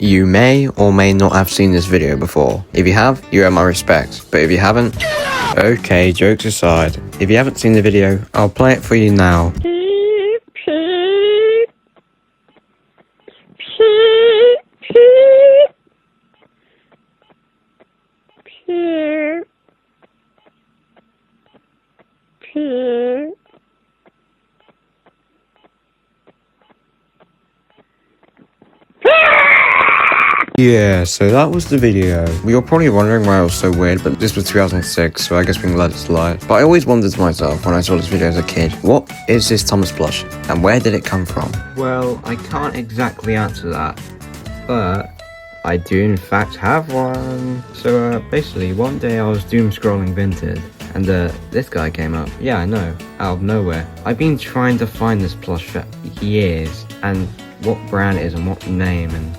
You may or may not have seen this video before. If you have, you have my respect, but if you haven't, okay, jokes aside. If you haven't seen the video, I'll play it for you now. Peep, peep, peep, peep. Yeah, so that was the video. You're probably wondering why it was so weird, but this was 2006, so I guess we can let it slide. But I always wondered to myself when I saw this video as a kid, what is this Thomas Plush, and where did it come from? Well, I can't exactly answer that, but I do in fact have one. So basically, one day I was doom scrolling Vinted, and this guy came up. Yeah, I know, out of nowhere. I've been trying to find this plush for years, and what brand it is and what name and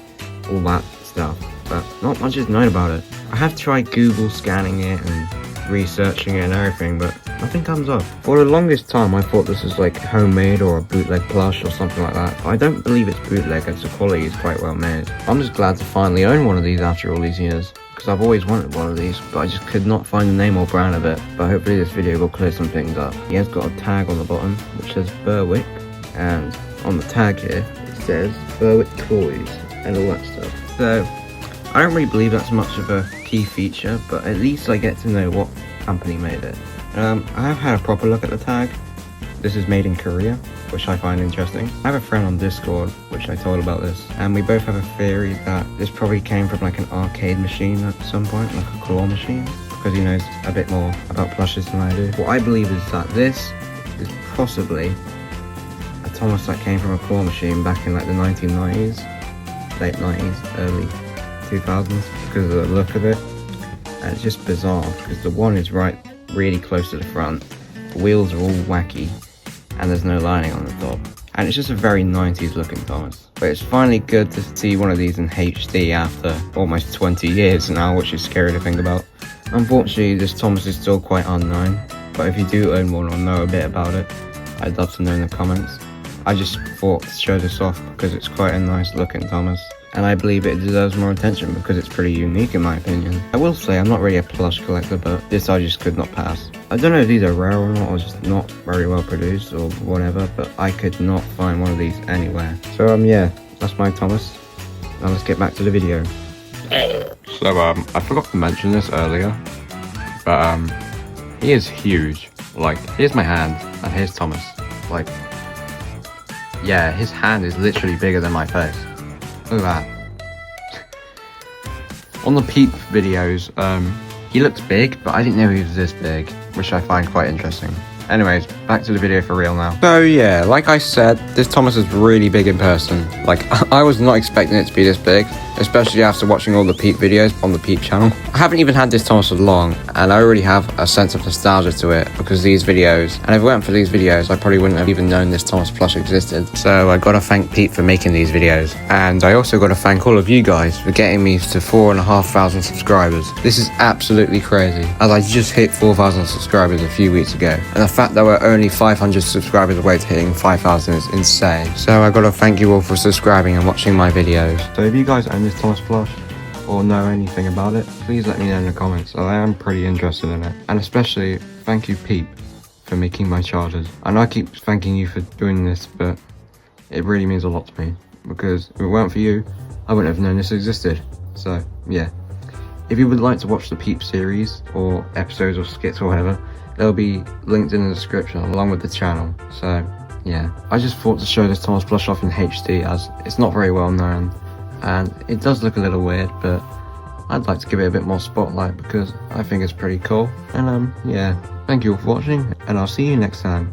all that stuff, but not much is known about it. I have tried Google scanning it and researching it and everything, but nothing comes up. For the longest time I thought this was like homemade or a bootleg plush or something like that. I don't believe it's bootleg as the quality is quite well made. I'm just glad to finally own one of these after all these years, because I've always wanted one of these, but I just could not find the name or brand of it. But hopefully this video will clear some things up. He has got a tag on the bottom which says Berwick, and on the tag here it says Berwick Toys and all that stuff. So I don't really believe that's much of a key feature, but at least I get to know what company made it. I have had a proper look at the tag. This is made in Korea, which I find interesting. I have a friend on Discord which I told about this, and we both have a theory that this probably came from like an arcade machine at some point, like a claw machine, because he knows a bit more about plushes than I do. What I believe is that this is possibly a Thomas that came from a claw machine back in like the 1990s, late 90s, early 2000s, because of the look of it. And it's just bizarre because the one is really close to the front, the wheels are all wacky, and there's no lining on the top, and it's just a very 90s looking Thomas. But it's finally good to see one of these in HD after almost 20 years now, which is scary to think about. Unfortunately, this Thomas is still quite unknown, but if you do own one or know a bit about it, I'd love to know in the comments. I just thought to show this off because it's quite a nice looking Thomas, and I believe it deserves more attention because it's pretty unique in my opinion. I will say I'm not really a plush collector, but this I just could not pass. I don't know if these are rare or not, or just not very well produced or whatever, but I could not find one of these anywhere. So yeah, that's my Thomas. Now let's get back to the video. So I forgot to mention this earlier, but he is huge. Like, here's my hand and here's Thomas. Like, yeah, his hand is literally bigger than my face. Look at that. On the Peep videos, he looks big, but I didn't know he was this big, which I find quite interesting. Anyways, back to the video for real now. So yeah, like I said, this Thomas is really big in person. Like, I was not expecting it to be this big, especially after watching all the Peep videos on the Peep channel. I haven't even had this Thomas for long, and I already have a sense of nostalgia to it because of these videos. And if it weren't for these videos, I probably wouldn't have even known this Thomas Plush existed. So I gotta thank Peep for making these videos. And I also gotta thank all of you guys for getting me to 4,500 subscribers. This is absolutely crazy, as I just hit 4,000 subscribers a few weeks ago. And the fact that we're only 500 subscribers away to hitting 5,000 is insane. So I gotta thank you all for subscribing and watching my videos. So if you guys own this Thomas Plush or know anything about it, please let me know in the comments. I am pretty interested in it. And especially thank you Peep for making my chargers. I know I keep thanking you for doing this, but it really means a lot to me, because if it weren't for you, I wouldn't have known this existed. So yeah, if you would like to watch the Peep series or episodes or skits or whatever, they'll be linked in the description along with the channel. So yeah, I just thought to show this Thomas Plush off in HD, as it's not very well known and it does look a little weird, but I'd like to give it a bit more spotlight because I think it's pretty cool. And yeah, thank you all for watching, and I'll see you next time.